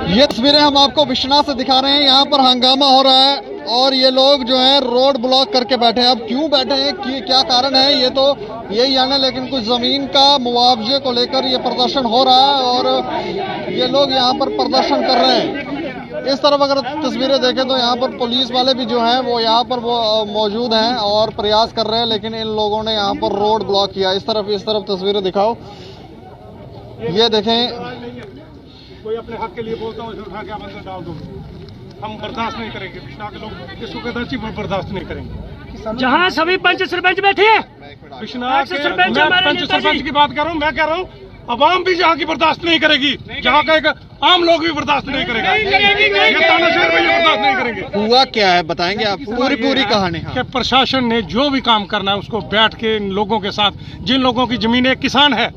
ये तस्वीरें हम आपको विश्वनाथ से दिखा रहे हैं। यहाँ पर हंगामा हो रहा है और ये लोग जो है रोड ब्लॉक करके बैठे हैं। अब क्यों बैठे हैं, क्या कारण है, ये तो यही जाने, लेकिन कुछ जमीन का मुआवजे को लेकर ये प्रदर्शन हो रहा है और ये लोग यहाँ पर प्रदर्शन कर रहे हैं। इस तरफ अगर तस्वीरें देखें तो यहाँ पर पुलिस वाले भी जो हैं वो यहाँ पर वो मौजूद हैं और प्रयास कर रहे हैं, लेकिन इन लोगों ने यहाँ पर रोड ब्लॉक किया। इस तरफ तस्वीरें दिखाओ, ये देखें। कोई अपने हक के लिए बोलता हूँ, उठा के आप अंदर डाल दो। हम बर्दाश्त नहीं करेंगे। विश्वनाथ के लोग इसको कदाची बर्दाश्त नहीं करेंगे। जहाँ सभी पंच सरपंच बैठे हैं, विश्वनाथ के मैं पंच सरपंच की बात कर रहा हूँ। मैं कह रहा हूँ अवाम भी जहाँ की बर्दाश्त नहीं करेगी, जहाँ का एक आम लोग भी बर्दाश्त नहीं करेगा। ये तानाशाह भैया बर्दाश्त नहीं करेंगे। हुआ क्या है बताएंगे आप पूरी कहानी? कि प्रशासन ने जो भी काम करना है उसको बैठ के इन लोगों के साथ, जिन लोगों की जमीनें किसान है,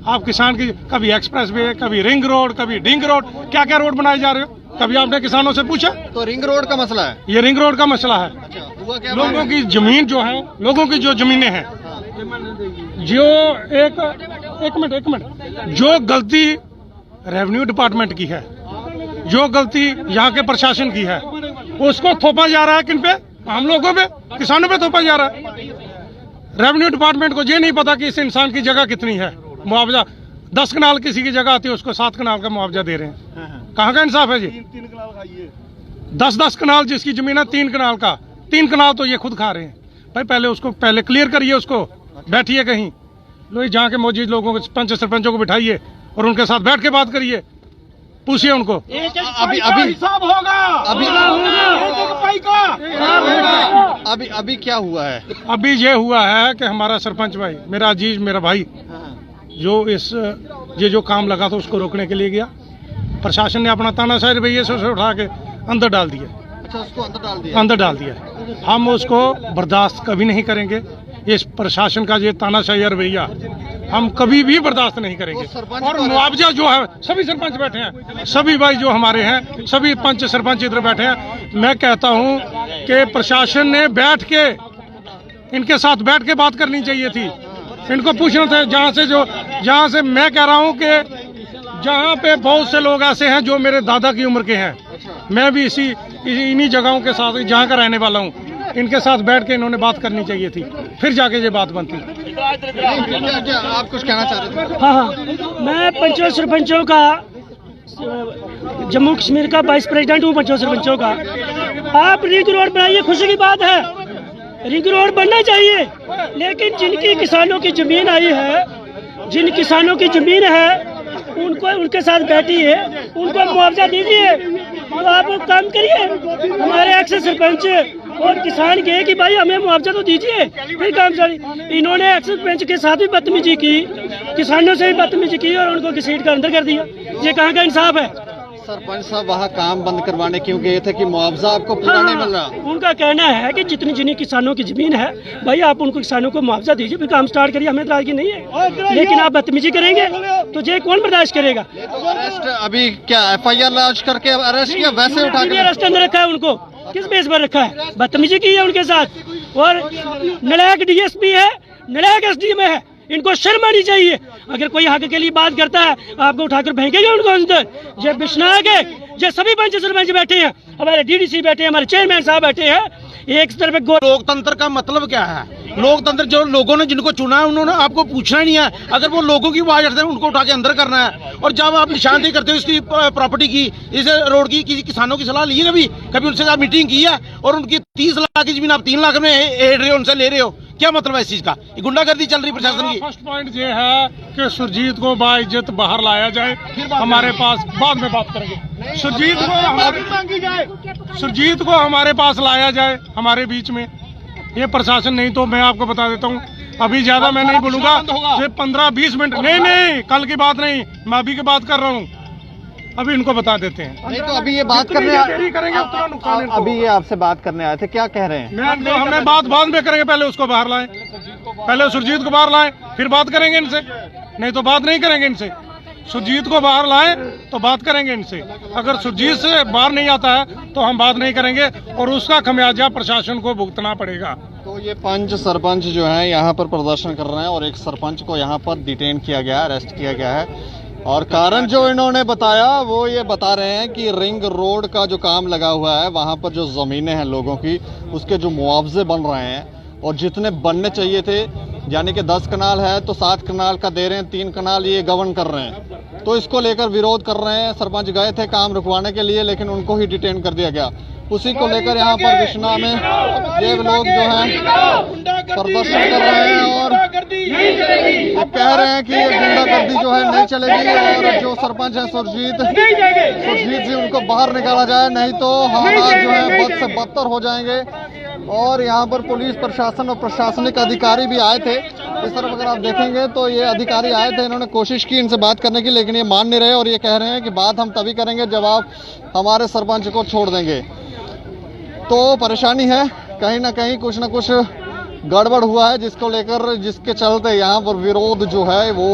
आप किसान की कभी एक्सप्रेस वे, कभी रिंग रोड, कभी डिंग रोड, क्या क्या रोड बनाए जा रहे हो, कभी आपने किसानों से पूछा? तो रिंग रोड का मसला है, ये रिंग रोड का मसला है। हुआ क्या? लोगों की जमीन जो है, लोगों की जो जमीनें हैं, जो एक मिनट, जो गलती रेवेन्यू डिपार्टमेंट की है, जो गलती यहाँ के प्रशासन की है, उसको थोपा जा रहा है किन पे? हम लोगों पे, किसानों पे थोपा जा रहा है। रेवेन्यू डिपार्टमेंट को ये नहीं पता कि इस इंसान की जगह कितनी है। मुआवजा 10 कनाल किसी की जगह आती है, उसको 7 कनाल का मुआवजा दे रहे हैं। कहाँ का इंसाफ है जी? 10 कनाल जिसकी जमीन है, 3 कनाल का, 3 कनाल तो ये खुद खा रहे हैं। भाई पहले क्लियर करिए उसको, बैठिए कहीं, लो जहाँ के मौजूद लोगों को, पंच सरपंचों को बिठाइए और उनके साथ बैठ के बात करिए, पूछिए उनको। अभी हिसाब होगा, अभी क्या हुआ है? अभी ये हुआ है कि हमारा सरपंच भाई, मेरा अजीज, मेरा भाई, जो ये जो काम लगा था उसको रोकने के लिए गया। प्रशासन ने अपना तानाशाह रवैये से उठा के अंदर डाल दिया। अच्छा, उसको अंदर डाल दिया। हम उसको बर्दाश्त कभी नहीं करेंगे। इस प्रशासन का ये तानाशाही रवैया हम कभी भी बर्दाश्त नहीं करेंगे। और मुआवजा जो है, सभी सरपंच बैठे हैं, सभी भाई जो हमारे हैं, सभी पंच सरपंच इधर बैठे हैं। मैं कहता हूं कि प्रशासन ने बैठ के, इनके साथ बैठ के बात करनी चाहिए थी। इनको पूछना था जहाँ से मैं कह रहा हूँ कि जहाँ पे बहुत से लोग ऐसे हैं जो मेरे दादा की उम्र के हैं। मैं भी इन्हीं जगहों के साथ जहाँ का रहने वाला हूँ। इनके साथ बैठ के इन्होंने बात करनी चाहिए थी, फिर जाके ये बात बनती। आप कुछ कहना चाह रहे थे? हाँ, मैं पंचों सरपंचों का, जम्मू कश्मीर का वाइस प्रेसिडेंट हूँ पंचों सरपंचों का। आप रिंग रोड बनाइए, खुशी की बात है, रिंग रोड बनना चाहिए, लेकिन जिनकी किसानों की जमीन आई है, जिन किसानों की जमीन है, उनको उनके साथ बैठिए, उनको मुआवजा दीजिए। तो आप काम करिए। हमारे एक्स सरपंच और किसान कहे कि भाई हमें मुआवजा तो दीजिए, फिर काम चलिए। इन्होंने एक्स सरपंच के साथ भी बदतमीजी की, किसानों से भी बदतमीजी की और उनको घसीट कर अंदर कर दिया। ये कहाँ का इंसाफ है? सरपंच साहब वहाँ काम बंद करवाने क्यों गए थे कि मुआवजा आपको पूरा नहीं मिल रहा? उनका कहना है कि जितनी किसानों की जमीन है, भाई आप उनको किसानों को मुआवजा दीजिए, फिर काम स्टार्ट करिए, हमें इतराज की नहीं है। लेकिन आप बदतमीजी करेंगे तो ये कौन बर्दाश्त करेगा? अरेस्ट अभी क्या FIR लॉन्च करके अरेस्ट किया, वैसे उठा के अरेस्ट अंदर रखा है उनको? किस बेस पर रखा है? बदतमीजी की है उनके साथ। और नलायक DSP है, नलायक SDM है, इनको शर्म आनी चाहिए। अगर कोई हक के लिए बात करता है, आपको उठाकर फेंकेंगे उनको अंदर। ये विश्वनाथ है, ये सभी पंच सरपंच बैठे हैं, हमारे DDC बैठे हैं, हमारे चेयरमैन साहब बैठे हैं। एक तरफ लोकतंत्र का मतलब क्या है? लोकतंत्र जो लोगों ने जिनको चुना है उन्होंने आपको पूछना ही नहीं है। अगर वो लोगों की आवाज रखते हैं, उनको उठा के अंदर करना है। और जब आप निशानदेही करते हो इसकी प्रॉपर्टी की, इस रोड की, किसी किसानों की सलाह ली है कभी उनसे आप मीटिंग की है? और उनकी 30 लाख की जमीन आप 3 लाख में हेड रहे हो, उनसे ले रहे हो, क्या मतलब है इस चीज का? ये गुंडागर्दी चल रही प्रशासन की। फर्स्ट पॉइंट ये है कि सुरजीत को बाइज्जत बाहर लाया जाए, हमारे पास, बाद में बात करेंगे। सुरजीत को हमारे पास लाया जाए, हमारे बीच में। ये प्रशासन नहीं तो मैं आपको बता देता हूँ, अभी ज्यादा मैं नहीं बोलूंगा, सिर्फ 15-20 मिनट। नहीं, कल की बात नहीं, मैं अभी की बात कर रहा हूँ। अभी इनको बता देते हैं। नहीं तो अभी ये बात करने अभी ये आपसे बात करने आए थे, क्या कह रहे हैं? हमें बात बाद में करेंगे, पहले उसको बाहर लाएं, पहले सुरजीत को बाहर लाएं, फिर बात करेंगे इनसे। नहीं तो बात नहीं करेंगे इनसे। सुरजीत को बाहर लाएं तो बात करेंगे इनसे। अगर सुरजीत से बाहर नहीं आता है तो हम बात नहीं करेंगे और उसका खमियाजा प्रशासन को भुगतना पड़ेगा। तो ये पंच सरपंच जो है यहाँ पर प्रदर्शन कर रहे हैं और एक सरपंच को यहाँ पर डिटेन किया गया है, अरेस्ट किया गया है। और कारण जो इन्होंने बताया वो ये बता रहे हैं कि रिंग रोड का जो काम लगा हुआ है, वहाँ पर जो ज़मीनें हैं लोगों की, उसके जो मुआवजे बन रहे हैं और जितने बनने चाहिए थे, यानी कि 10 कनाल है तो 7 कनाल का दे रहे हैं, 3 कनाल ये गवर्न कर रहे हैं। तो इसको लेकर विरोध कर रहे हैं। सरपंच गए थे काम रुकवाने के लिए, लेकिन उनको ही डिटेन कर दिया गया। उसी को लेकर यहाँ पर विश्ना में ये लोग जो हैं प्रदर्शन कर रहे हैं और ये कह रहे हैं कि ये गुंडागर्दी जो है नहीं चलेगी और जो सरपंच है सुरजीत जी, उनको बाहर निकाला जाए, नहीं तो हालात जो है बद से बदतर हो जाएंगे। और यहाँ पर पुलिस प्रशासन और प्रशासनिक अधिकारी भी आए थे। इस तरफ अगर आप देखेंगे तो ये अधिकारी आए थे, इन्होंने कोशिश की इनसे बात करने की, लेकिन ये मान नहीं रहे और ये कह रहे हैं कि बात हम तभी करेंगे जब आप हमारे सरपंच को छोड़ देंगे। तो परेशानी है, कहीं ना कहीं कुछ ना कुछ गड़बड़ हुआ है, जिसको लेकर जिसके चलते यहाँ पर विरोध जो है वो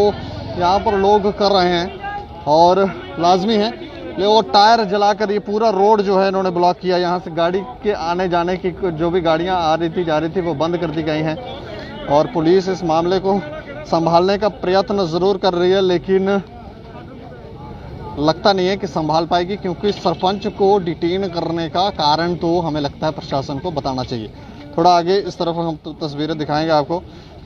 यहाँ पर लोग कर रहे हैं। और लाजमी है वो टायर जलाकर ये पूरा रोड जो है इन्होंने ब्लॉक किया। यहाँ से गाड़ी के आने जाने की जो भी गाड़ियाँ आ रही थी जा रही थी वो बंद कर दी गई हैं और पुलिस इस मामले को संभालने का प्रयत्न ज़रूर कर रही है, लेकिन लगता नहीं है कि संभाल पाएगी, क्योंकि सरपंच को डिटेन करने का कारण तो हमें लगता है प्रशासन को बताना चाहिए। थोड़ा आगे इस तरफ हम तस्वीरें दिखाएंगे आपको।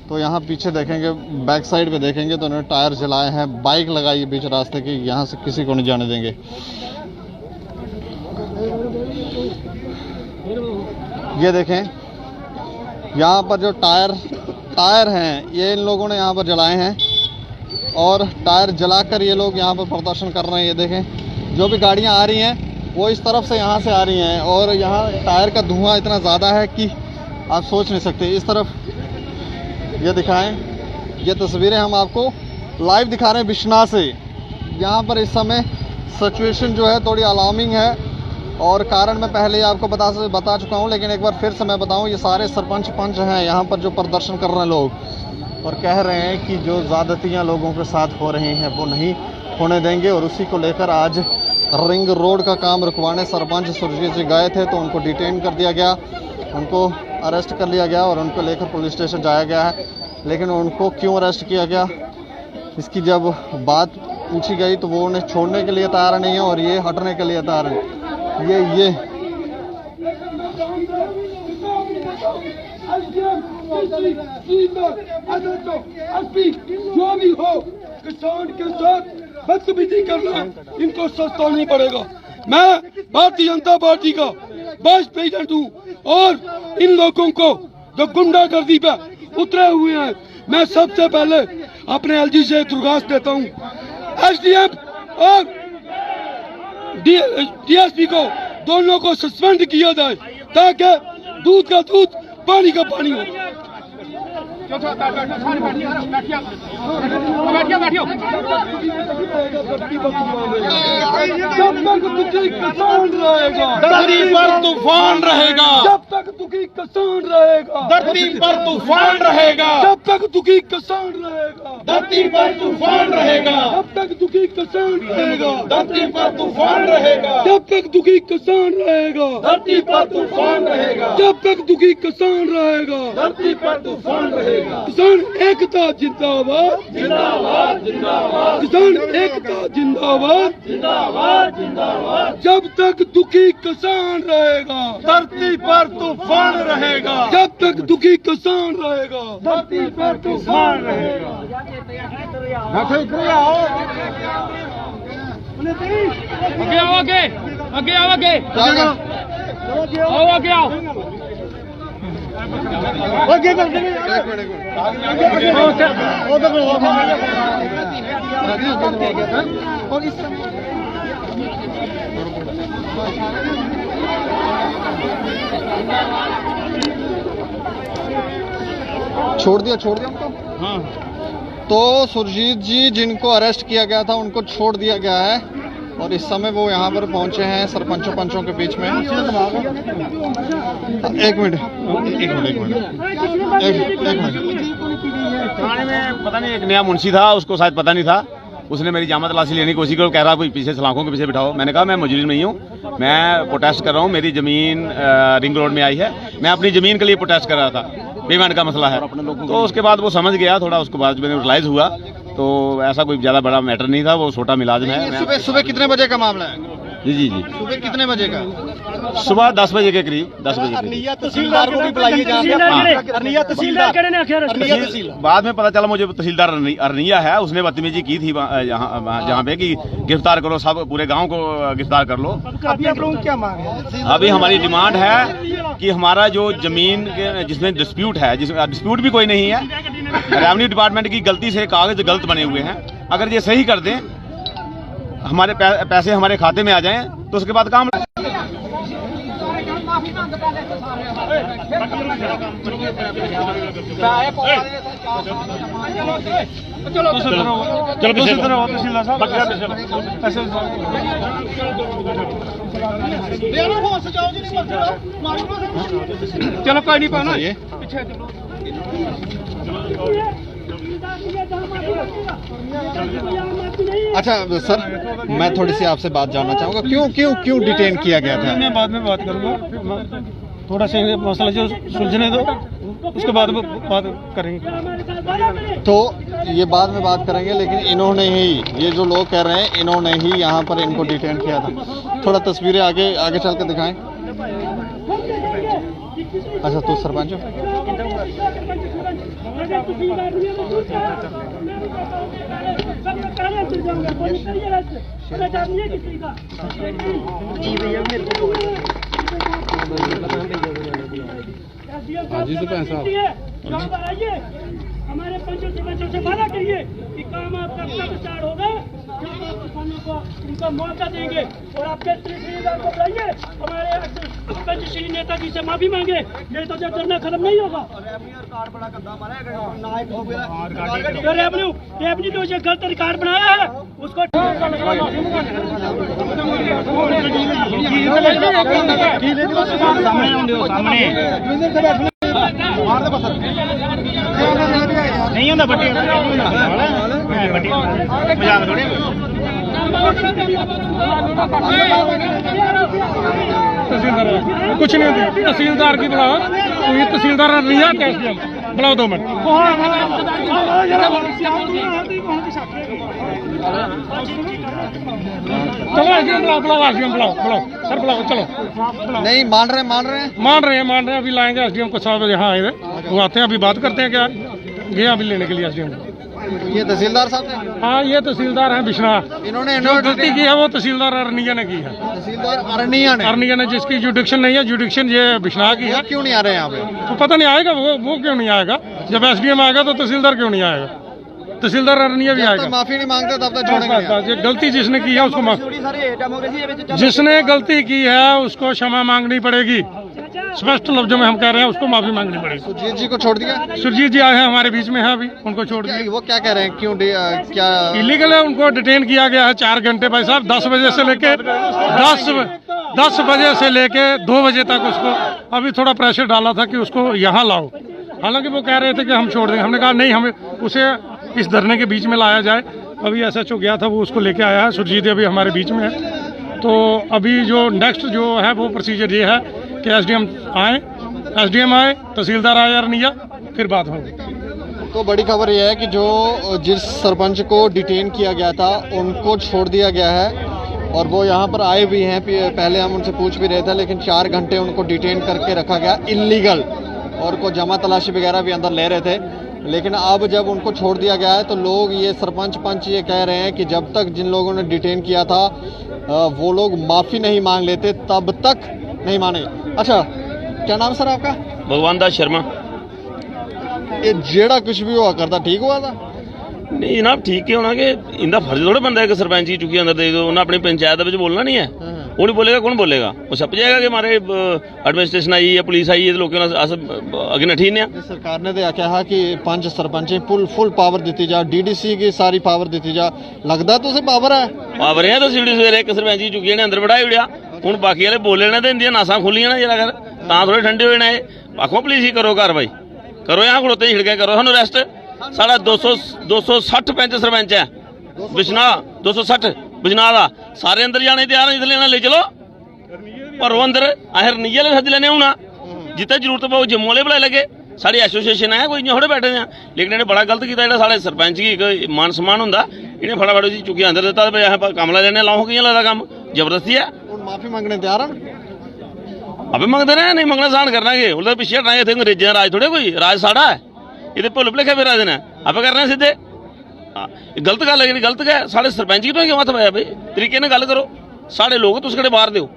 तो यहाँ पीछे देखेंगे, बैक साइड पे देखेंगे तो उन्होंने टायर जलाए हैं, बाइक लगाई बीच रास्ते की, यहाँ से किसी को नहीं जाने देंगे। ये देखें, यहाँ पर जो टायर हैं ये इन लोगों ने यहाँ पर जलाए हैं और टायर जलाकर ये लोग यहाँ पर प्रदर्शन कर रहे हैं। ये देखें, जो भी गाड़ियाँ आ रही हैं वो इस तरफ से यहाँ से आ रही हैं और यहाँ टायर का धुआं इतना ज़्यादा है कि आप सोच नहीं सकते। इस तरफ ये दिखाएं, ये तस्वीरें हम आपको लाइव दिखा रहे हैं बिश्ना से। यहाँ पर इस समय सिचुएशन जो है थोड़ी अलार्मिंग है और कारण मैं पहले ही आपको बता चुका हूँ, लेकिन एक बार फिर से मैं बताऊँ, ये सारे सरपंच पंच हैं यहाँ पर जो प्रदर्शन कर रहे हैं लोग और कह रहे हैं कि जो ज़्यादतियाँ लोगों के साथ हो रही हैं वो नहीं होने देंगे। और उसी को लेकर आज रिंग रोड का काम रुकवाने सरपंच सुरजीत जी गए थे तो उनको डिटेन कर दिया गया, उनको अरेस्ट कर लिया गया और उनको लेकर पुलिस स्टेशन जाया गया है। लेकिन उनको क्यों अरेस्ट किया गया, इसकी जब बात पूछी गई तो वो उन्हें छोड़ने के लिए तैयार नहीं है और ये हटने के लिए तैयार है। ये जो भी हो, किसान के साथ बदतमीजी करना इनको सस्ता नहीं पड़ेगा। मैं भारतीय जनता पार्टी का वाइस प्रेसिडेंट हूँ और इन लोगों को जो गुंडागर्दी पे उतरे हुए हैं, मैं सबसे पहले अपने एलजी से दरख्वास्त देता हूँ एसडीएम और डीएसपी को दोनों को सस्पेंड किया जाए ताकि दूध का दूध पानी का पानी हो। जब तक दुखी किसान रहेगा धरती पर तूफान रहेगा, जब तक दुखी किसान रहेगा धरती पर तूफान रहेगा, जब तक दुखी किसान रहेगा धरती पर तूफान रहेगा, जब तक दुखी किसान रहेगा धरती पर तूफान रहेगा, जब तक दुखी किसान रहेगा धरती पर तूफान रहेगा, जब तक दुखी किसान रहेगा धरती पर तूफान रहेगा। किसान एकता जिंदाबाद जिंदाबाद जिंदाबाद किसान एकता जिंदाबाद जिंदाबाद जिंदाबाद। जब तक दुखी किसान रहेगा धरती पर तूफान रहेगा, जब तक दुखी किसान रहेगा धरती पर तूफान रहेगा। आगे आओ, आगे आगे आओ, आगे आओ, आगे आओ। छोड़ दिया उनको। हाँ। तो सुरजीत जी जिनको अरेस्ट किया गया था उनको छोड़ दिया गया है और इस समय वो यहाँ पर पहुंचे हैं सरपंचों पंचों के बीच में। एक मिनट थाने में पता नहीं एक नया मुंशी था, उसको शायद पता नहीं था, उसने मेरी जामा तलाशी लेने की कोशिश की, कह रहा कोई पीछे सलाखों के पीछे बिठाओ। मैंने कहा मैं मजदूर नहीं हूँ, मैं प्रोटेस्ट कर रहा हूँ, मेरी ज़मीन रिंग रोड में आई है, मैं अपनी ज़मीन के लिए प्रोटेस्ट कर रहा था, पेमेंट का मसला है। तो उसके बाद वो समझ गया थोड़ा, उसके बाद मैंने रियलाइज़ हुआ तो ऐसा कोई ज़्यादा बड़ा मैटर नहीं था, वो छोटा मुलाजिम ये है। सुबह सुबह कितने बजे का मामला है? जी जी जी, सुबह कितने बजे का? सुबह 10 बजे के करीब, 10 बजे के करीब। तहसीलदार को भी बुलाइए, तहसीलदार बाद में पता चला मुझे तहसीलदार अरनिया है, उसने बदतमीजी की थी जहाँ पे कि गिरफ्तार करो, सब पूरे गांव को गिरफ्तार कर लो। अभी आप लोगों की क्या मांग है? अभी हमारी डिमांड है कि हमारा जो जमीन जिसमें डिस्प्यूट है, जिसमें डिस्प्यूट भी कोई नहीं है, रेवेन्यू डिपार्टमेंट की गलती से कागज गलत बने हुए हैं, अगर ये सही कर दें, हमारे पैसे हमारे खाते में आ जाएं, तो उसके बाद काम। चलो कोई नहीं पाना ये अच्छा सर, मैं थोड़ी सी आपसे बात जानना चाहूँगा, क्यों डिटेन किया गया था? मैं बाद में बात करूंगा, थोड़ा सा मसला जो सुलझने दो, उसके बाद बात करेंगे। तो ये बाद में बात करेंगे, लेकिन इन्होंने ही, ये जो लोग कह रहे हैं, इन्होंने ही यहाँ पर इनको डिटेन किया था। थोड़ा तस्वीरें आगे चल के दिखाएं। अच्छा, तो सरपंच जी से पैसा हमारे पंचों से वादा करिए कि काम आपका कब स्टार्ट होगा, जब आप किसानों को इनका मौका देंगे, और आपके तहसीलदार को बुलाइए, हमारे पंचशील नेताजी से माफी मांगे, नहीं तो जब धरना खत्म नहीं होगा। रेवन्यू जो ये गलत रिकॉर्ड बनाया है उसको नहीं होता बट्टी कुछ नहीं होती। तहसीलदार की बुलाओ, ये तहसीलदार नहीं आते, बुलाओ 2 मिनट। चलो एसडीएम बुलाओ, एसडीएम बुलाओ सर, बुलाओ, चलो। नहीं मान रहे हैं। अभी लाएंगे एसडीएम को 7 बजे। यहाँ आए वो आते हैं, अभी बात करते हैं। क्या गए अभी लेने के लिए एसडीएम को? ये तहसीलदार साहब थे? हाँ, ये तहसीलदार हैं बिश्ना। इन्होंने जो गलती की है वो तहसीलदार अरनिया ने की है। तहसीलदार अरनिया ने जिसकी जुडिक्शन नहीं है, जुडिक्शन ये बिश्ना की है। क्यों नहीं आ रहे हैं यहाँ पे? तो पता नहीं आएगा वो क्यों नहीं आएगा? जब एसडीएम आएगा तो तहसीलदार क्यों नहीं आएगा? तहसीलदार अरनिया भी आएगा। माफी नहीं मांगते तब तक छोड़ेंगे। ये गलती जिसने की है उसको, जिसने गलती की है उसको क्षमा मांगनी पड़ेगी। स्पष्ट लफ्जों में हम कह रहे हैं, उसको माफी मांगनी पड़ेगी। सुरजीत जी को छोड़ दिया? सुरजीत जी आए हैं, हमारे बीच में है, अभी उनको छोड़ दिया। वो क्या कह रहे हैं, क्यों क्या इलीगल है? उनको डिटेन किया गया है 4 घंटे भाई साहब, 10 बजे से लेके 10 बजे से लेके 2 बजे तक। उसको अभी थोड़ा प्रेशर डाला था कि उसको यहाँ लाओ, हालांकि वो कह रहे थे कि हम छोड़ देंगे। हमने कहा नहीं, हमें उसे इस धरने के बीच में लाया जाए। अभी एसएचओ गया था, वो उसको लेके आया है। सुरजीत अभी हमारे बीच में है। तो अभी जो नेक्स्ट जो है वो प्रोसीजर ये है कि एसडीएम आए, तहसीलदार आए अरनिया, फिर बात होगी। तो बड़ी खबर यह है कि जो जिस सरपंच को डिटेन किया गया था उनको छोड़ दिया गया है, और वो यहाँ पर आए भी हैं। पहले हम उनसे पूछ भी रहे थे, लेकिन 4 घंटे उनको डिटेन करके रखा गया इल्लीगल, और को जमा तलाशी वगैरह भी अंदर ले रहे थे। लेकिन अब जब उनको छोड़ दिया गया है तो लोग, ये सरपंच पंच ये कह रहे हैं कि जब तक जिन लोगों ने डिटेन किया था वो लोग माफ़ी नहीं मांग लेते तब तक नहीं मानेंगे। अच्छा, क्या नाम सर आपका? भगवान दास शर्मा। ये जेड़ा कुछ भी हुआ करता ठीक हुआ था? नहीं जनाब, ठीक है होना कि इनका फर्ज थोड़ा बनता है कि सरपंच की चुकी अंदर दे दो। उन्हें अपनी पंचायत में बोलना नहीं है, वो नहीं बोलेगा, कौन बोलेगा? वो छप जाएगा कि हमारे एडमिनिस्ट्रेशन आई है, पुलिस आई है, तो लोग अगे नठी ने। सरकार ने तो कहा कि 5 सरपंच फुल पावर दी जा, डीडीसी की सारी पावर दी जा। लगता तो पावर है? पावर है तो सवेरे एक सरपंच की चुकी ने अंदर बढ़ाई उड़िया। हूँ बाकी वाले बोले ने तो इंदिया नासा खुलियां ना जरा कर, थोड़े ठंडे हुए ने। आखो पुलिस ही करो कार्रवाई करो, यहाँ खड़ोते छिड़के करो, सानू अरेस्ट। साढ़ा 260 पंच सरपंच है बिश्ना, 260 बिश्ना का, सारे अंदर जाने तैयार हैं, इसलिए ले चलो। पर वो अंदर आहर नीये सद लेने होना, जितने जरूरत पो जम्मू वाले बुलाए लगे, साड़ी एसोसीएशन है, कोई इ'यां थोड़े बैठे हैं। लेकिन इन्हें बड़ा गलत किया, सरपंच की एक मान सम्मान होंदा, इन्हें फटाफट जी चुकी अंदर दिता, कम ला देने, लाओ कि'यां लगदा कम, जबरदस्ती है। माफी मंगने तैयार हैं? आपे मंगते रहे, नहीं मंगना सहन करना कि उधर पिछले हटना, इतने अंग्रेजों का राज थोड़े, कोई राज साड़ा है, ये भुल भुलेखे फिर राज ने आपे करना है सीधे। गलत गल है, गलत है। साढ़े सरपंच की तो मत पाया भाई, तरीके ने गल करो, साढ़े लोग तुस कड़े बाहर दो,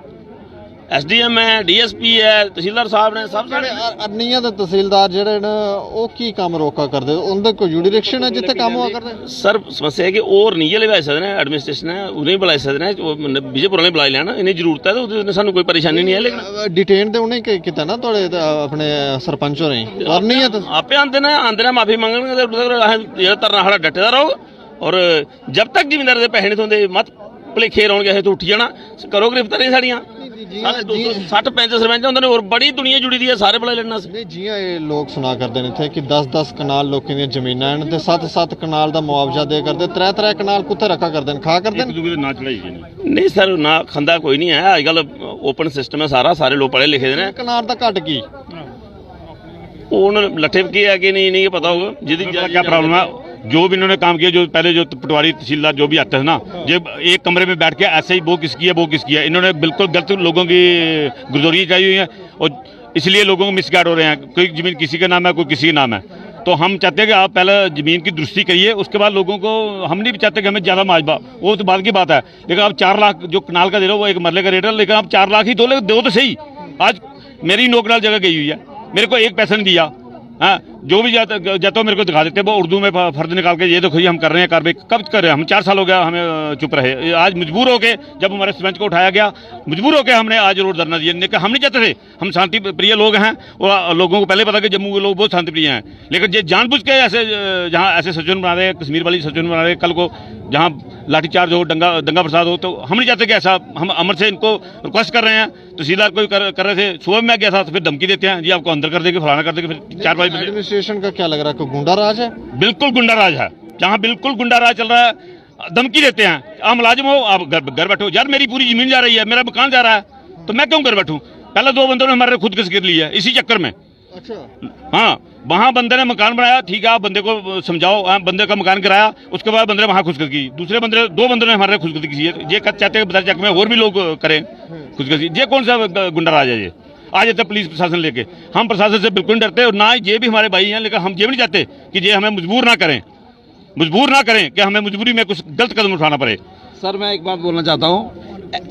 SDM है, DSP है, तहसीलदार साहब ने सब साढ़े अरनिया दे तहसीलदार जेह्ड़े न ओह् की कम्म रोका करदे, उंदे कोई जुरिडिक्शन है जित्थे कम्म होआ करदे? सर समस्या है कि और नहीं ले सकते हैं, एडमिनिस्ट्रेशन है उन्हें बुलाई सकते हैं, विजयपुर वाले बुलाई लैन, इन्हें जरूरत है तो सानू कोई परेशानी नहीं है। लेकिन डिटेन ते उन्हें कीता ना थोड़े अपने सरपंच होरें, अरनिया ते आपे आंदे ने माफी मंगणगे, जेह्ड़ा धरना साढ़ा डटे दा रहोग, और जब तक जिमींदार दे पैसे नहीं थोंदे मत भुलेखे रौणगे, असें तो उठी जाना, करो गिरफ्तारियां साड़ियां। 60 पैंच सरपंच होंदे ने और बड़ी दुनिया जुड़ी दी है, सारे बुलाई लैना। नहीं जियां ये लोग सुना करदे ने इत्थे कि 10-10 कनाल लोकें दियां जमीनां न ते 7-7 कनाल दा मुआवजा दे करदे, 3-3 कनाल कुत्थे रखा करदे न, खा करदे न? ना चढ़ाई नहीं सर, ना खंदा कोई नहीं है, अजकल ओपन सिस्टम है सारा, सारे लोग पढ़े लिखे ने। कनाल दा घट की हुण लट्ठे की है कि नहीं पता होगा, जिहदी क्या प्रॉब्लम है। जो भी इन्होंने काम किया, जो पहले जो पटवारी तहसीलदार जो भी आते हैं ना, जब एक कमरे में बैठ के ऐसे ही वो किसकी है, इन्होंने बिल्कुल गलत लोगों की गुरदौरी चाहिए हुई है, और इसलिए लोगों को मिसगाइड हो रहे हैं। कोई जमीन किसी का नाम है, कोई किसी का नाम है, तो हम चाहते हैं कि आप पहले ज़मीन की दुरुस्ती करिए, उसके बाद लोगों को, हम नहीं चाहते कि हमें ज़्यादा माजबा, वो तो बाद की बात है। लेकिन आप 4 लाख जो कनाल का दे रहे हो वो एक मरले का रेट है, लेकिन आप 4 लाख ही दो तो सही। आज मेरी नौकनाल जगह गई हुई है, मेरे को एक पैसा नहीं दिया। हाँ, जो भी जाता हो मेरे को दिखा देते, वो उर्दू में फर्ज निकाल के ये देखो ये हम कर रहे हैं कार्रवाई, कब कर रहे हैं हम, 4 साल हो गया हमें चुप रहे। आज मजबूर होके जब हमारे सरपंच को उठाया गया, मजबूर होकर हमने आज रोड धरना दिया। लेकिन हम नहीं चाहते थे, हम शांति प्रिय लोग हैं, और लोगों को पहले पता कि जम्मू के लोग बहुत शांति प्रिय हैं, लेकिन ये जानबूझ के ऐसे जहाँ ऐसे सज्जन बना रहे, कश्मीर वाली सज्जन बना रहे, कल को जहाँ लाठीचार्ज हो, दंगा फसाद हो, तो हम नहीं चाहते कि ऐसा। हम अमर से इनको रिक्वेस्ट कर रहे हैं, तहसीलदार को कर रहे थे, सुबह में गया था तो फिर धमकी देते हैं जी आपको अंदर कर देंगे, फलाना कर देंगे, फिर 4-5 बजे। एडमिनिस्ट्रेशन का क्या लग रहा है, कोई गुंडा राज है? बिल्कुल गुंडा राज है, जहाँ बिल्कुल गुंडा राज चल रहा है, धमकी देते हैं, आप मुलाजिम हो आप घर बैठो। यार मेरी पूरी जमीन जा रही है, मेरा मकान जा रहा है, तो मैं क्यों घर बैठूं? पहले 2 बंदों ने हमारे खुद किस गिर ली है इसी चक्कर में। अच्छा हाँ, वहाँ बंदे ने मकान बनाया, ठीक है, आप बंदे को समझाओ, बंदे का मकान गिराया, उसके बाद बंदे ने वहाँ खुदकुशी की, दूसरे बंदे 2 बंदों ने हमारे खुदकुशी की है। ये चाहते हैं बदर चक में और भी लोग करें खुदकुशी। ये कौन सा गुंडा राज है? ये आज तो पुलिस प्रशासन लेके, हम प्रशासन से बिल्कुल नहीं डरते, और ना ये भी हमारे भाई हैं, लेकिन हम ये भी नहीं चाहते कि ये हमें मजबूर ना करें कि हमें मजबूरी में कुछ गलत कदम उठाना पड़े। सर मैं एक बात बोलना चाहता हूँ,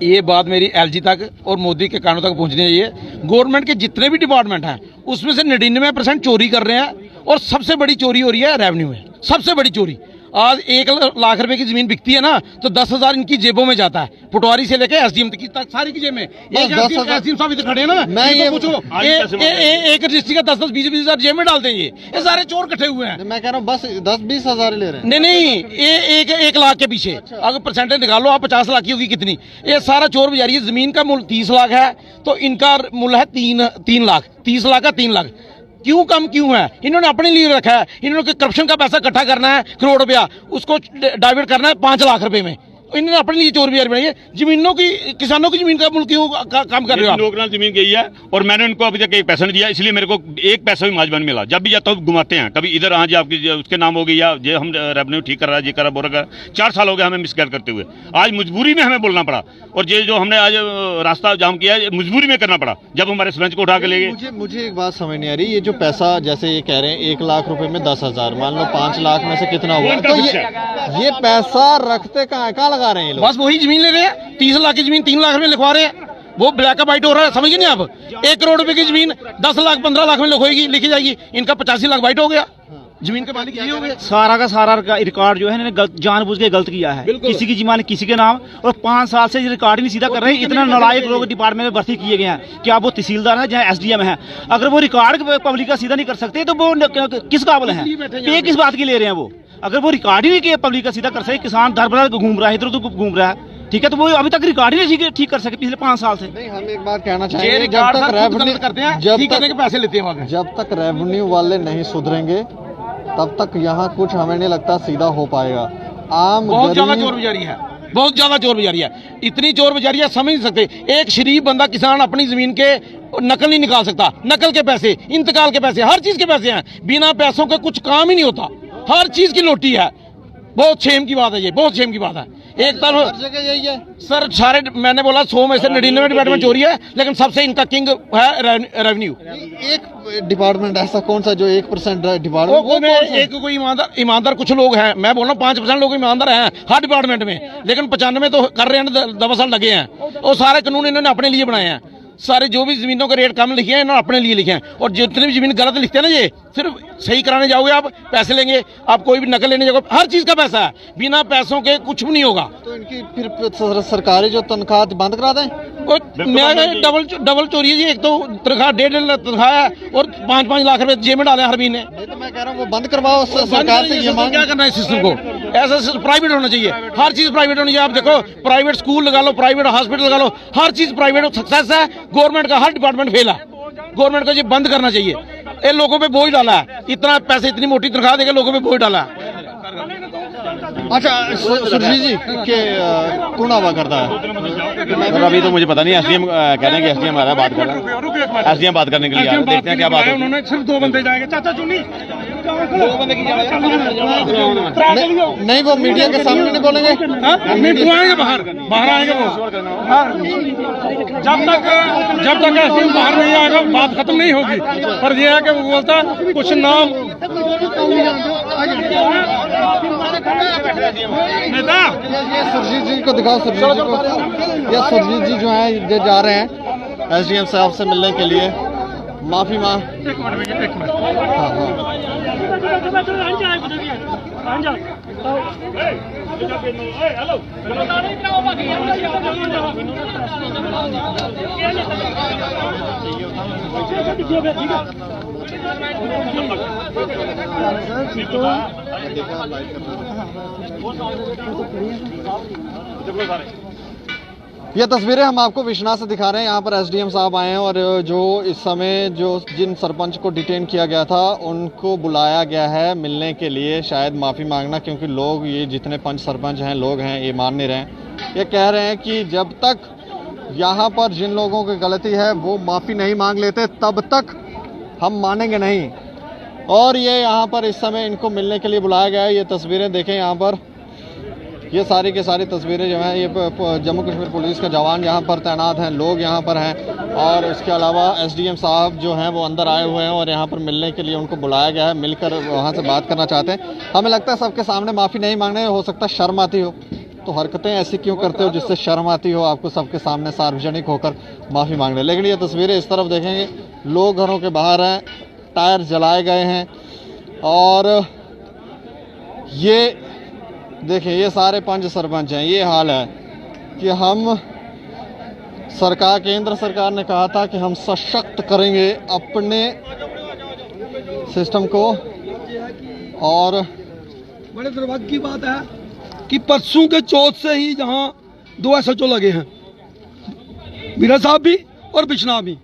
ये बात मेरी LG तक और मोदी के कानों तक पहुंचनी चाहिए। गवर्नमेंट के जितने भी डिपार्टमेंट हैं उसमें से 99% चोरी कर रहे हैं, और सबसे बड़ी चोरी हो रही है रेवेन्यू में, सबसे बड़ी चोरी। आज 1 लाख रुपए की जमीन बिकती है ना, तो 10,000 इनकी जेबों में जाता है, पटवारी से लेके SDM तक सारी की जेब में। SDM साहब इधर खड़े हैं ना, मैं ये पूछो एक रजिस्ट्री का 10-10, 20-20 हजार जेब में डालते हैं, ये सारे चोर इकट्ठे हुए हैं। मैं कह रहा हूँ बस 10-20 हजार ले रहे हैं। नहीं, 1 लाख के पीछे अगर परसेंटेज निकालो आप, 50 लाख की होगी कितनी, ये सारा चोर बाजारी है। जमीन का मूल्य 30 लाख है, तो इनका मूल्य है 3 लाख, 30 लाख का 3 लाख। क्यों कम क्यों है? इन्होंने अपने लिए रखा है, इन्होंने करप्शन का पैसा इकट्ठा करना है, करोड़ रुपया, उसको डाइवर्ट करना है 5 लाख रुपए में। इन्होंने अपने लिए चोर बाजार बनाई है। जमीनों की, किसानों की जमीन का मूल्य क्यों कम कर रहे हो? नौकरान जमीन गई है, और मैंने उनको अभी तक एक पैसा नहीं दिया, इसलिए मेरे को एक पैसा भी माजबा नहीं मिला। जब भी जाता हूँ घुमाते हैं, कभी इधर हाँ जी आपकी उसके नाम हो गई, या ये हम रेवेन्यू ठीक कर रहा है, ये कर रहा बोरा कर। 4 साल हो गए हमें मिसगाइड करते हुए, आज मजबूरी में हमें बोलना पड़ा, और ये जो हमने आज रास्ता जाम किया है मजबूरी में करना पड़ा, जब हमारे सरपंच को उठा के ले गए। मुझे एक बात समझ नहीं आ रही, ये जो पैसा जैसे ये कह रहे हैं 1 लाख रुपए में 10,000, मान लो 5 लाख में से कितना हुआ, तो ये पैसा रखते कहाँ लगा रहे हैं ये लोग? बस वही जमीन ले रहे हैं, 30 लाख की जमीन 3 लाख में लिखवा रहे हैं, वो ब्लैक एंड व्हाइट हो रहा है, समझिए नहीं आप। 1 करोड़ रुपए की जमीन 10 लाख 15 लाख में लिखी जाएगी, इनका 85 लाख व्हाइट हो गया, जमीन के मालिक ये हो गए। सारा का सारा रिकॉर्ड जो है इन्होंने जानबूझ के गलत किया है, किसी की जमीन किसी के नाम, और 5 साल से ये रिकॉर्ड ही नहीं सीधा कर रहे हैं। इतना नालायक लोग डिपार्टमेंट में भर्ती किए गए हैं कि आप वो तहसीलदार है जहाँ SDM है, अगर वो रिकॉर्ड पब्लिक का सीधा नहीं कर सकते तो वो किस काबिल है? पे किस बात की ले रहे हैं वो? अगर वो रिकॉर्ड ही नहीं किया पब्लिक का सीधा कर सके, किसान दर बदर घूम रहा है, इधर उधर घूम रहा है, ठीक है, तो वो अभी तक रिकॉर्ड ही नहीं ठीक कर सके पिछले 5 साल से। नहीं, हम एक बात कहना चाहेंगे, जब तक रेवेन्यू करते हैं, ठीक करने के पैसे लेते हैं, जब तक रेवेन्यू वाले नहीं सुधरेंगे तब तक यहाँ कुछ हमें नहीं लगता सीधा हो पाएगा। बहुत ज्यादा चोर बाजारी है, बहुत ज्यादा चोर बाजारी है, इतनी चोर बाजारी है समझ नहीं सकते। एक शरीफ बंदा किसान अपनी जमीन के नकल नहीं निकाल सकता। नकल के पैसे, इंतकाल के पैसे, हर चीज के पैसे हैं। बिना पैसों के कुछ काम ही नहीं होता, हर चीज की लोटी है। बहुत शेम की बात है, ये बहुत शेम की बात है। एक तरफ जगह यही है सर, सारे मैंने बोला 100 में से 99 डिपार्टमेंट चोरी है, लेकिन सबसे इनका किंग है रेवेन्यू। एक डिपार्टमेंट ऐसा कौन सा जो 1% डिपार्टमेंट वो एक कोई ईमानदार कुछ लोग हैं, मैं बोल रहा हूँ 5% लोग ईमानदार हैं हर डिपार्टमेंट में, लेकिन 95 तो कर रहे हैं, 10 साल लगे हैं। और सारे कानून इन्होंने अपने लिए बनाए हैं। सारे जो भी जमीनों के रेट कम लिखे हैं इन्होंने अपने लिए लिखे हैं। और जितनी भी जमीन गलत लिखते हैं ना, ये सिर्फ सही कराने जाओगे आप, पैसे लेंगे, आप कोई भी नकल लेने जाओगे, हर चीज का पैसा है। बिना पैसों के कुछ भी नहीं होगा। तो इनकी फिर सरकारी जो तनख्वाह बंद करा दें। मैं डबल चोरी है जी। एक तो तनख्वाह 1.5 लाख तनख्वाह है और 5-5 लाख रुपए जेब में डाले हर महीने। नहीं तो मैं कह रहा हूँ वो बंद करवाओ सरकार से, ये मांग। क्या करना है सिस्टम को? ऐसा प्राइवेट होना चाहिए, हर चीज प्राइवेट होनी चाहिए। आप देखो, प्राइवेट स्कूल लगा लो, प्राइवेट हॉस्पिटल लगा लो, हर चीज प्राइवेट सक्सेस है। गवर्नमेंट का हर डिपार्टमेंट फेल है। गवर्नमेंट को ये बंद करना चाहिए। ये लोगों पे बोझ डाला है, इतना पैसे, इतनी मोटी तनख्वाह देकर लोगों पे बोझ डाला है। अच्छा सुरजीत जी के कौन आवा करता है? सर अभी तो मुझे पता नहीं, एसडीएम कह रहे हैं कि एसडीएम आ रहा है, बात कर रहा है। एसडीएम बात करने के लिए आ रहे हैं, देखते हैं क्या बात है। उन्होंने सिर्फ 2 बंदे जाएंगे। चाचा चुनी नहीं वो मीडिया के सामने नहीं बोलेंगे। नहीं, वो आएंगे बाहर आएंगे वो। जब तक एसडीएम बाहर नहीं आएगा बात खत्म नहीं होगी। पर यह है कि वो बोलता कुछ नाम नेता। ये सुरजीत जी को दिखाओ, सुरजीत जी को। ये सुरजीत जी जो है ये जा रहे हैं एसडीएम साहब से मिलने के लिए, माफी मांग। एक मिनट। हाँ हाँ ये तस्वीरें हम आपको विश्वनाथ से दिखा रहे हैं। यहाँ पर एसडीएम साहब आए हैं और जो इस समय जो जिन सरपंच को डिटेन किया गया था उनको बुलाया गया है मिलने के लिए, शायद माफ़ी मांगना, क्योंकि लोग ये जितने पंच सरपंच हैं लोग हैं ये मान नहीं रहे। ये कह रहे हैं कि जब तक यहाँ पर जिन लोगों की गलती है वो माफ़ी नहीं मांग लेते तब तक हम मानेंगे नहीं। और ये यहाँ पर इस समय इनको मिलने के लिए बुलाया गया है। ये तस्वीरें देखें, यहाँ पर ये सारी की सारी तस्वीरें जो हैं, ये जम्मू कश्मीर पुलिस के जवान यहाँ पर तैनात हैं, लोग यहाँ पर हैं। और इसके अलावा एसडीएम साहब जो हैं वो अंदर आए हुए हैं और यहाँ पर मिलने के लिए उनको बुलाया गया है, मिलकर वहाँ से बात करना चाहते हैं। हमें लगता है सबके सामने माफ़ी नहीं मांगने, हो सकता है शर्म आती हो, तो हरकतें ऐसी क्यों करते हो जिससे शर्म आती हो आपको सबके सामने सार्वजनिक होकर माफ़ी मांगने। लेकिन ये तस्वीरें इस तरफ देखेंगे, लोग घरों के बाहर हैं, टायर जलाए गए हैं। और ये देखें, ये सारे पंच सरपंच हैं। ये हाल है कि हम सरकार, केंद्र सरकार ने कहा था कि हम सशक्त करेंगे अपने सिस्टम को। और बड़े दुर्भाग्य की बात है कि परसों के चौथ से ही जहां 2 SHO लगे हैं, मीरा साहब भी और बिश्ना भी,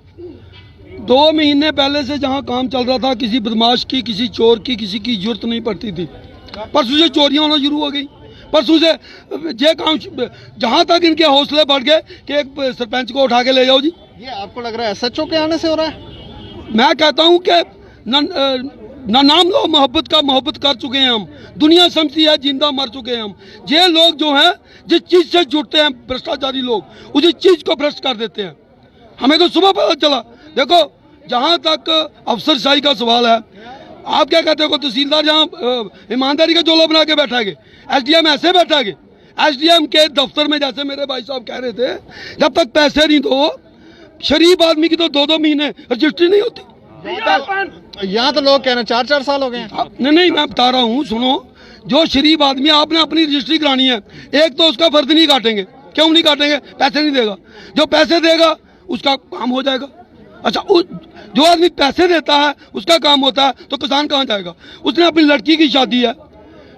2 महीने पहले से जहां काम चल रहा था, किसी बदमाश की, किसी चोर की, किसी की जरूरत नहीं पड़ती थी। परसों से चोरियां होना शुरू हो गई। परसों से ये काम, जहां तक इनके हौसले बढ़ गए कि एक सरपंच को उठा के ले जाओ जी। ये आपको लग रहा है SHO के आने से हो रहा है? मैं कहता हूं कि ना नाम लो मोहब्बत का, मोहब्बत कर चुके हैं हम, दुनिया समझती है, जिंदा मर चुके हैं हम। ये लोग जो हैं जिस चीज से जुड़ते हैं, भ्रष्टाचारी लोग, उसी चीज को भ्रष्ट कर देते हैं। हमें तो सुबह पता चला। देखो, जहां तक अफसरशाही का सवाल है, आप क्या कहते हो, तहसीलदार जहाँ ईमानदारी का जोला बना के बैठागे, एसडीएम ऐसे बैठागे। एसडीएम के दफ्तर में, जैसे मेरे भाई साहब कह रहे थे, जब तक पैसे नहीं दो, शरीफ आदमी की तो 2-2 महीने रजिस्ट्री नहीं होती। यहाँ तो लोग कह रहे हैं 4-4 साल हो गए। नहीं, मैं बता रहा हूँ, सुनो, जो शरीफ आदमी, आपने अपनी रजिस्ट्री करानी है, एक तो उसका फर्ज नहीं काटेंगे। क्यों नहीं काटेंगे? पैसे नहीं देगा। जो पैसे देगा उसका काम हो जाएगा। अच्छा, जो आदमी पैसे देता है उसका काम होता है, तो किसान कहाँ जाएगा? उसने अपनी लड़की की शादी है,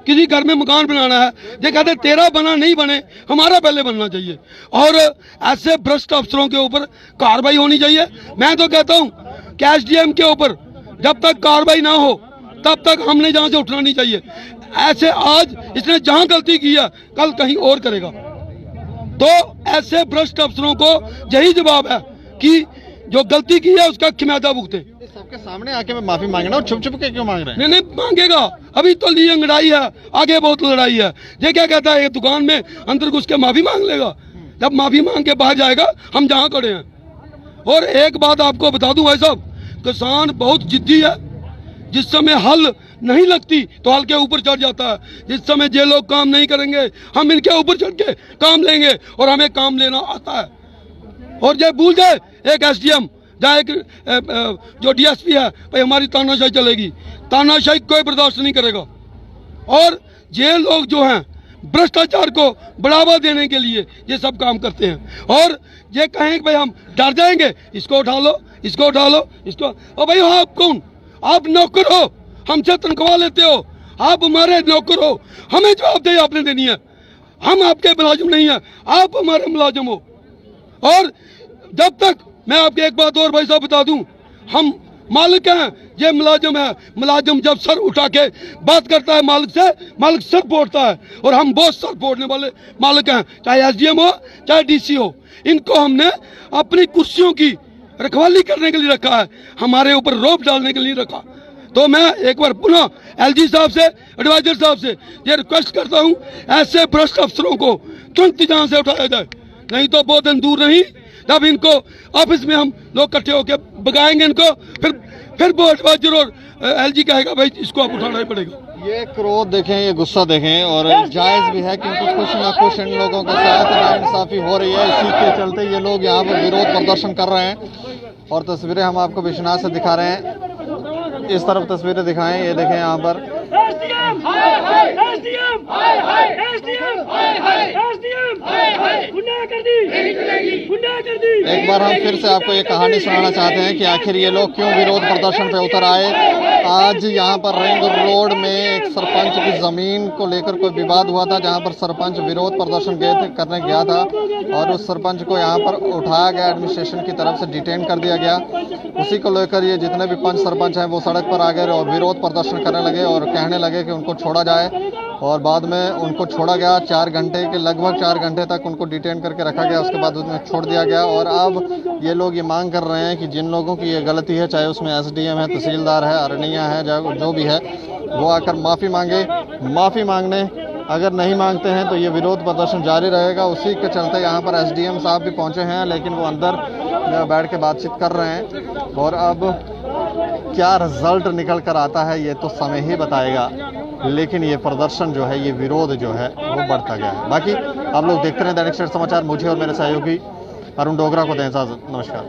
किसी घर में मकान बनाना है, ये कहते तेरा बना नहीं बने, हमारा पहले बनना चाहिए। और ऐसे भ्रष्ट अफसरों के ऊपर कार्रवाई होनी चाहिए। मैं तो कहता हूँ कि एसडीएम के ऊपर जब तक कार्रवाई ना हो तब तक हमने जहाँ से उठना नहीं चाहिए। ऐसे आज इसने जहाँ गलती की है, कल कहीं और करेगा। तो ऐसे भ्रष्ट अफसरों को यही जवाब है कि जो गलती की है उसका खिमाजा भुगते। सबके सामने आके मैं माफी मांगना और छुप छुप के क्यों मांग रहे हैं? नहीं मांगेगा, अभी तो लिए लड़ाई है, आगे बहुत लड़ाई है। ये क्या कहता है, ये दुकान में अंदर घुस के माफी मांग लेगा? जब माफी मांग के बाहर जाएगा, हम जहाँ खड़े हैं। और एक बात आपको बता दूं भाई साहब, किसान बहुत जिद्दी है। जिस समय हल नहीं लगती तो हल के ऊपर चढ़ जाता है। जिस समय ये लोग काम नहीं करेंगे, हम इनके ऊपर चढ़ के काम लेंगे और हमें काम लेना आता है। और ये भूल जाए एक एसडीएम या एक जो डीएसपी है, भाई हमारी तानाशाही चलेगी, तानाशाही कोई बर्दाश्त नहीं करेगा। और ये लोग जो हैं भ्रष्टाचार को बढ़ावा देने के लिए ये सब काम करते हैं। और ये कहें कि भाई हम डर जाएंगे, इसको उठा लो, इसको उठा लो, इसको। और भाई आप कौन? आप नौकर हो, हमसे तनख्वाह लेते हो, आप हमारे नौकर हो, हमें जवाबदेही आपने देनी है। हम आपके मुलाजिम नहीं है, आप हमारे मुलाजिम हो। और जब तक, मैं आपको एक बात और भाई साहब बता दूं, हम मालिक हैं, ये मुलाजिम है। मुलाजिम जब सर उठा के बात करता है मालिक से, मालिक सर फोड़ता है। और हम बहुत सर फोड़ने वाले मालिक हैं, चाहे एसडीएम हो चाहे डीसी हो। इनको हमने अपनी कुर्सियों की रखवाली करने के लिए रखा है, हमारे ऊपर रोप डालने के लिए रखा। तो मैं एक बार पुनः एलजी साहब से, एडवाइजर साहब से ये रिक्वेस्ट करता हूं, ऐसे भ्रष्ट अफसरों को तुरंत यहाँ से उठाया जाए, नहीं तो बहुत दिन दूर नहीं, जब इनको ऑफिस में हम लोग इकट्ठे होकर भगाएंगे इनको, फिर वो एडवाइजर और एलजी कहेगा भाई इसको आप उठाना ही पड़ेगा। ये क्रोध देखें, ये गुस्सा देखें, और जायज भी है क्योंकि कुछ ना कुछ इन लोगों के साथ नाइंसाफी हो रही है। इसी के चलते ये लोग यहाँ पर विरोध प्रदर्शन कर रहे हैं। और तस्वीरें हम आपको बिशनास से दिखा रहे हैं, इस तरफ तस्वीरें दिखाएं, ये देखें यहाँ पर। एक बार हम फिर से आपको ये कहानी सुनाना चाहते हैं कि आखिर ये लोग क्यों विरोध प्रदर्शन पे उतर आए। आज यहाँ पर रिंग रोड में एक सरपंच की जमीन को लेकर कोई विवाद हुआ था, जहाँ पर सरपंच विरोध प्रदर्शन करने गया था और उस सरपंच को यहाँ पर उठाया गया, एडमिनिस्ट्रेशन की तरफ से डिटेन कर दिया गया। उसी को लेकर ये जितने भी पंच सरपंच हैं वो सड़क पर आ गए और विरोध प्रदर्शन करने लगे और कहने लगे कि उनको छोड़ा जाए। और बाद में उनको छोड़ा गया, 4 घंटे के लगभग 4 घंटे तक उनको डिटेन करके रखा गया, उसके बाद उन्हें छोड़ दिया गया। और अब ये लोग ये मांग कर रहे हैं कि जिन लोगों की ये गलती है, चाहे उसमें एसडीएम है, तहसीलदार है, अरनिया है, जो भी है, वो आकर माफ़ी मांगे। माफ़ी मांगने अगर नहीं मांगते हैं तो ये विरोध प्रदर्शन जारी रहेगा। उसी के चलते यहाँ पर एसडीएम साहब भी पहुँचे हैं, लेकिन वो अंदर बैठ के बातचीत कर रहे हैं। और अब क्या रिजल्ट निकल कर आता है ये तो समय ही बताएगा, लेकिन ये प्रदर्शन जो है, ये विरोध जो है वो बढ़ता गया है। बाकी आप लोग देखते रहे दैनिक सवेरा समाचार। मुझे और मेरे सहयोगी अरुण डोगरा को दें इजाजत। नमस्कार।